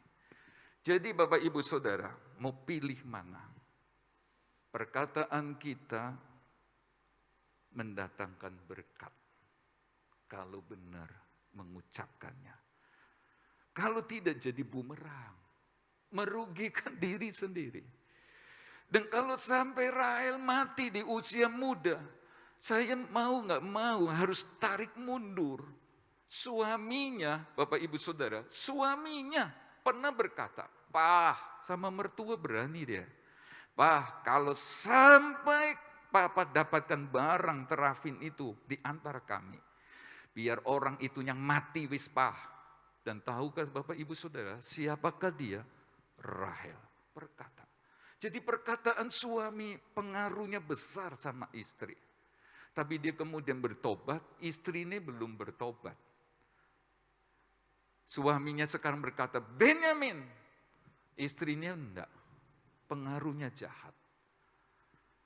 Jadi Bapak Ibu Saudara, mau pilih mana? Perkataan kita mendatangkan berkat kalau benar mengucapkannya. Kalau tidak jadi bumerang, merugikan diri sendiri. Dan kalau sampai Rahel mati di usia muda, saya mau nggak mau harus tarik mundur. Suaminya, Bapak Ibu Saudara, suaminya pernah berkata, "Pak," sama mertua berani dia. "Pak, kalau sampai Papa dapatkan barang terafin itu di antara kami. Biar orang itu yang mati wispa." Dan tahukah Bapak Ibu Saudara, siapakah dia? Rahel berkata. Jadi perkataan suami pengaruhnya besar sama istri. Tapi dia kemudian bertobat, istri ini belum bertobat. Suaminya sekarang berkata, "Benyamin." Istrinya enggak, pengaruhnya jahat.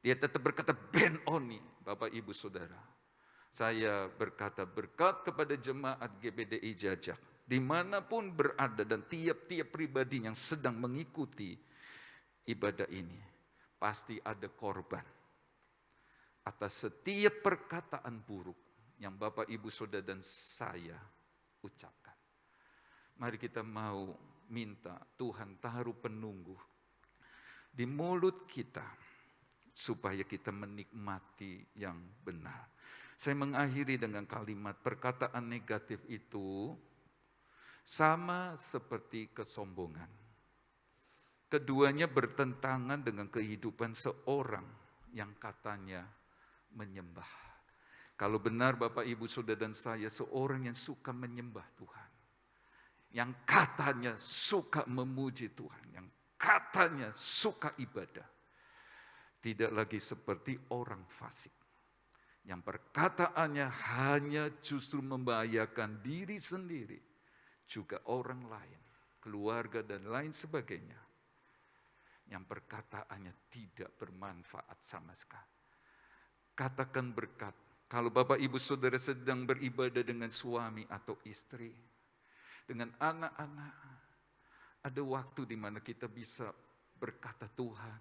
Dia tetap berkata Ben-Oni, Bapak Ibu Saudara. Saya berkata berkat kepada jemaat GBDI Jajak. Dimanapun berada dan tiap-tiap pribadi yang sedang mengikuti ibadah ini. Pasti ada korban. Atas setiap perkataan buruk yang Bapak Ibu Saudara dan saya ucapkan. Mari kita mau minta Tuhan taruh penunggu di mulut kita. Supaya kita menikmati yang benar. Saya mengakhiri dengan kalimat perkataan negatif itu sama seperti kesombongan. Keduanya bertentangan dengan kehidupan seorang yang katanya menyembah. Kalau benar Bapak Ibu Saudara dan saya seorang yang suka menyembah Tuhan. Yang katanya suka memuji Tuhan. Yang katanya suka ibadah. Tidak lagi seperti orang fasik. Yang perkataannya hanya justru membahayakan diri sendiri. Juga orang lain, keluarga dan lain sebagainya. Yang perkataannya tidak bermanfaat sama sekali. Katakan berkat. Kalau Bapak Ibu Saudara sedang beribadah dengan suami atau istri. Dengan anak-anak. Ada waktu di mana kita bisa berkata, "Tuhan,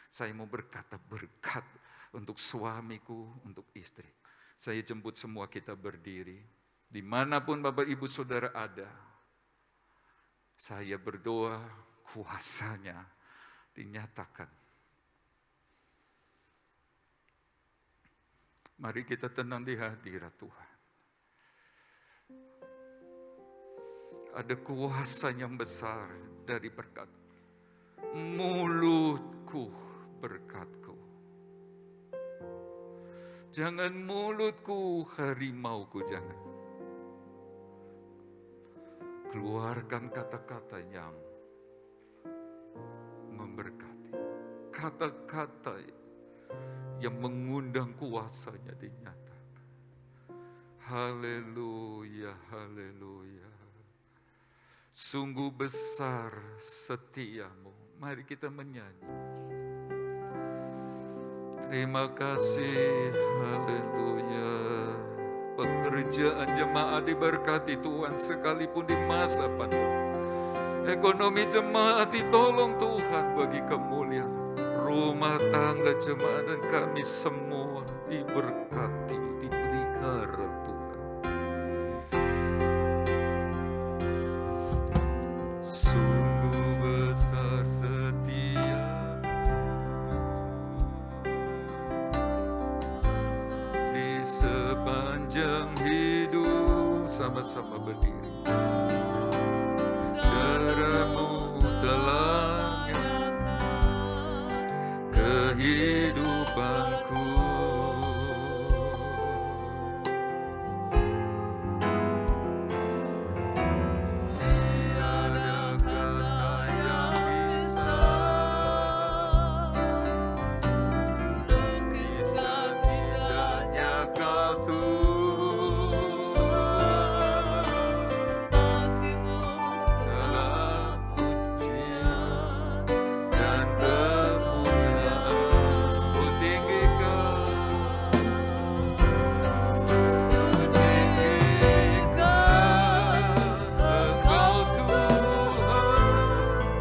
saya mau berkata berkat untuk suamiku, untuk istri." Saya jemput semua kita berdiri. Dimanapun Bapak Ibu Saudara ada. Saya berdoa kuasanya dinyatakan. Mari kita tenang di hadirat Tuhan. Ada kuasa yang besar dari berkat. Mulutku berkatku. Jangan mulutku harimauku, jangan. Keluarkan kata-kata yang memberkati. Kata-kata yang mengundang kuasanya dinyatakan. Haleluya, haleluya. Sungguh besar setiamu. Mari kita menyanyi. Terima kasih, haleluya. Pekerjaan jemaat diberkati Tuhan sekalipun di masa pandemi. Ekonomi jemaat ditolong Tuhan bagi kemuliaan. Rumah tangga jemaat dan kami semua diberkati, dipelihara Tuhan. Sungguh besar setia di sepanjang hidup. Sama-sama berdiri. Darah-Mu telah kehidupanku. Tiada kata yang bisa lukiskan indahnya Kau Tuhan. Dalam pujian dan kemuliaan Ku tinggikan Engkau Tuhan,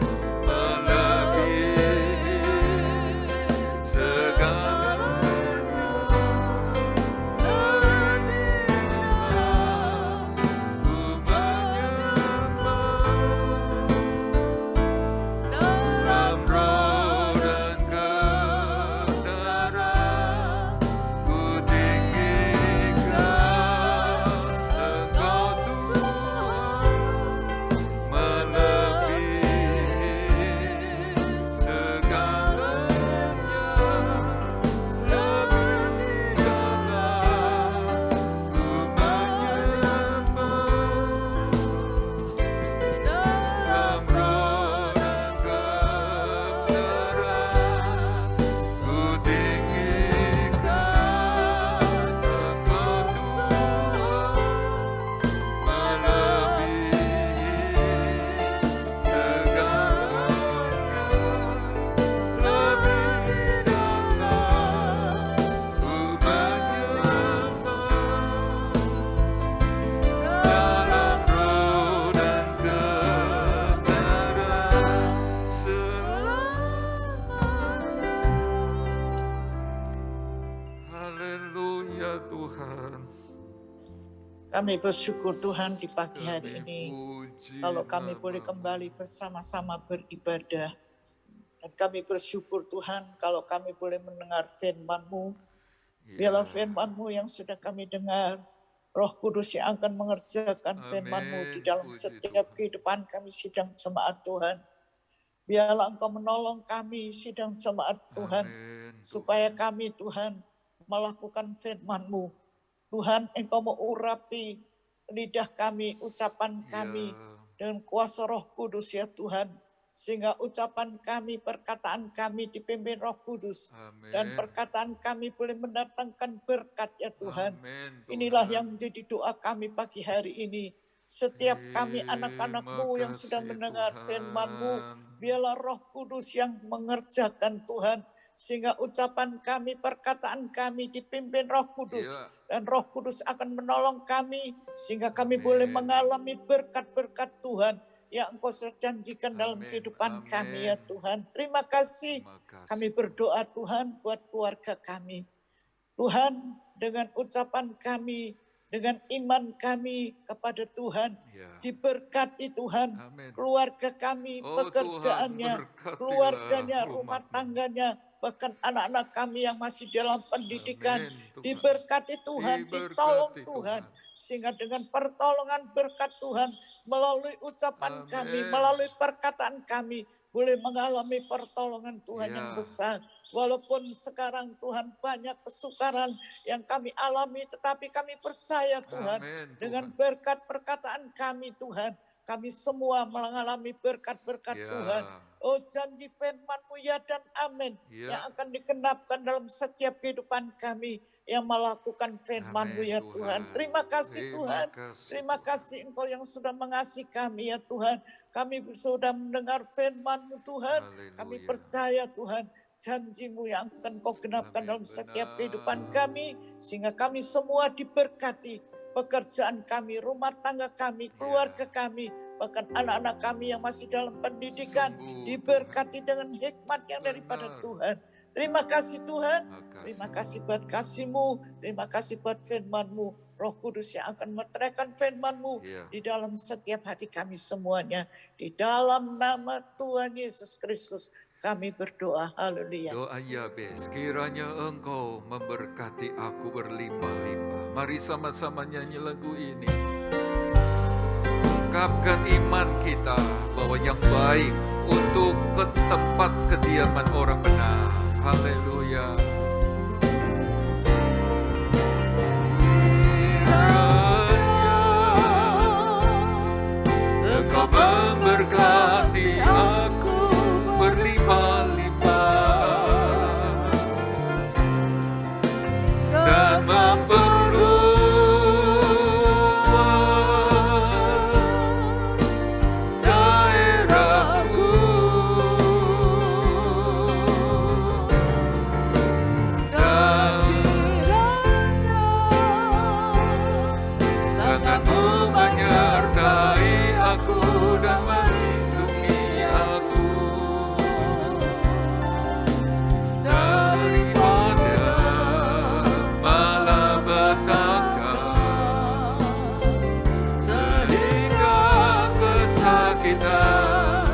melebihi segalanya. Ku menyembah dalam roh dan kebenaran. Ku tinggikan Engkau Tuhan, melebihi segalanya. Lebih dalam ku menyembah dalam roh dan kebenaran. Ku tinggikan Engkau Tuhan, melebihi segalanya. Lebih dalam ku menyembah dalam roh dan kebenaran selamanya. Haleluya Tuhan. Kami bersyukur Tuhan di pagi hari Kami ini, puji kalau kami boleh nama-Mu. kembali bersama-sama beribadah. Dan kami bersyukur Tuhan kalau kami boleh mendengar firman-Mu. Biarlah Ya. firman-Mu yang sudah kami dengar, Roh Kudus yang akan mengerjakan firman-Mu di Amin. dalam Puji setiap Tuhan. kehidupan kami sidang jemaat Tuhan. Biarlah Engkau menolong kami sidang jemaat Tuhan, Amin supaya Tuhan. kami Tuhan melakukan firman-Mu. Tuhan, Engkau mengurapi lidah kami, ucapan kami Ya. dengan kuasa Roh Kudus ya Tuhan. Sehingga ucapan kami, perkataan kami dipimpin Roh Kudus. Dan Amin. perkataan kami boleh mendatangkan berkat ya Tuhan. Amin Inilah Tuhan. yang menjadi doa kami pagi hari ini. Setiap kami anak-anak-Mu Terima yang sudah kasih mendengar firman-Mu, Tuhan. biarlah Roh Kudus yang mengerjakan Tuhan. Sehingga ucapan kami, perkataan kami dipimpin Roh Kudus. Ya. Dan Roh Kudus akan menolong kami. Sehingga kami boleh Amin. mengalami berkat-berkat Tuhan yang Engkau sudah janjikan dalam Amin. kehidupan kami ya Amin. Tuhan. Terima kasih. Terima kasih. Kami berdoa Tuhan buat keluarga kami. Tuhan, dengan ucapan kami, dengan iman kami kepada Tuhan, Ya. diberkati Tuhan, Amin. keluarga kami, Oh Tuhan, pekerjaannya, berkatilah keluarganya, rumah umat-Mu. tangganya, bahkan anak-anak kami yang masih dalam pendidikan, Amin Tuhan. diberkati Tuhan, ditolong Diberkati Tuhan, Tuhan. sehingga dengan pertolongan berkat Tuhan, melalui ucapan kami, Amin. melalui perkataan kami, boleh mengalami pertolongan Tuhan yang Ya. besar. Walaupun sekarang Tuhan banyak kesukaran yang kami alami, tetapi kami percaya Tuhan, Amin dengan Tuhan. berkat perkataan kami Tuhan, kami semua mengalami berkat-berkat Ya. Tuhan. Oh, janji firman-Mu ya dan amin, Ya. yang akan digenapkan dalam setiap kehidupan kami yang melakukan firman-Mu Amin ya Tuhan. Terima kasih Tuhan. Terima kasih Engkau yang sudah mengasihi kami ya Tuhan. Kami sudah mendengar firman-Mu Tuhan. Kami Haleluya. percaya Tuhan, janji-Mu yang akan Kau genapkan Amin. dalam setiap Benar. kehidupan kami, sehingga kami semua diberkati, pekerjaan kami, rumah tangga kami, keluarga kami, bahkan anak-anak kami yang masih dalam pendidikan, Sembuh, diberkati dengan hikmat yang daripada Benar. Tuhan. Terima kasih Tuhan, Makasih. terima kasih buat kasih-Mu, terima kasih buat firman-Mu, Roh Kudus yang akan meteraikan firman-Mu Iya. di dalam setiap hati kami semuanya. Di dalam nama Tuhan Yesus Kristus kami berdoa. Haleluya. Doa Yabes, kiranya Engkau memberkati aku berlimpah-limpah. Mari sama-sama nyanyi lagu ini. Ungkapkan iman kita bahwa yang baik untuk ke tempat kediaman orang benar. Haleluya. Kiranya Engkau memberkati aku berlimpah-limpah dan memperluas daerahku, dan tangan-Mu menyertai aku dan melindungi aku daripada malapetaka, sehingga kesakitan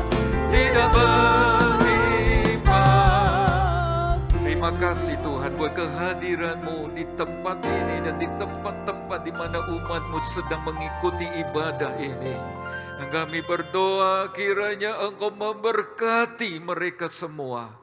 tidak menimpa. Terima kasih Tuhan buat kehadiran-Mu di tempat ini dan di tempat-tempat di mana umat-Mu sedang mengikuti ibadah ini. Dan kami berdoa kiranya Engkau memberkati mereka semua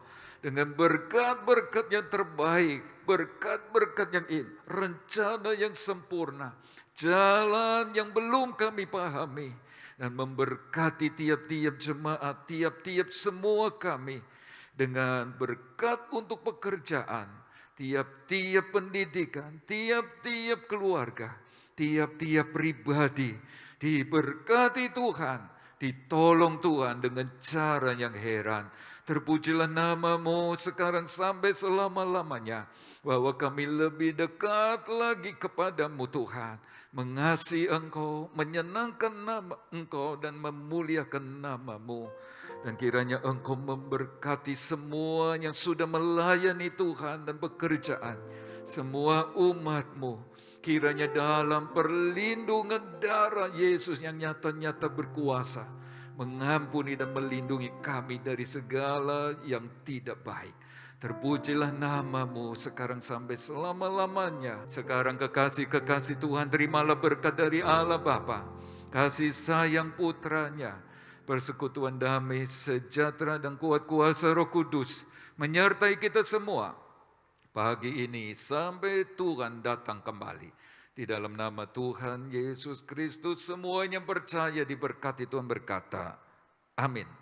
dengan berkat-berkat yang terbaik, berkat-berkat yang rencana yang sempurna, jalan yang belum kami pahami, dan memberkati tiap-tiap jemaat, tiap-tiap semua kami dengan berkat untuk pekerjaan, tiap-tiap pendidikan, tiap-tiap keluarga, tiap-tiap pribadi, diberkati Tuhan, ditolong Tuhan dengan cara yang heran. Terpujilah nama-Mu sekarang sampai selama-lamanya, bahwa kami lebih dekat lagi kepada-Mu Tuhan, mengasihi Engkau, menyenangkan nama Engkau dan memuliakan nama-Mu. Dan kiranya Engkau memberkati semua yang sudah melayani Tuhan dan pekerjaan, semua umat-Mu. Kiranya dalam perlindungan darah Yesus yang nyata-nyata berkuasa, mengampuni dan melindungi kami dari segala yang tidak baik. Terpujilah nama-Mu sekarang sampai selama-lamanya. Sekarang kekasih-kekasih Tuhan, terimalah berkat dari Allah Bapa, kasih sayang putranya, persekutuan damai, sejahtera dan kuat kuasa Roh Kudus menyertai kita semua pagi ini sampai Tuhan datang kembali. Di dalam nama Tuhan Yesus Kristus semuanya percaya diberkati, Tuhan berkata, amin.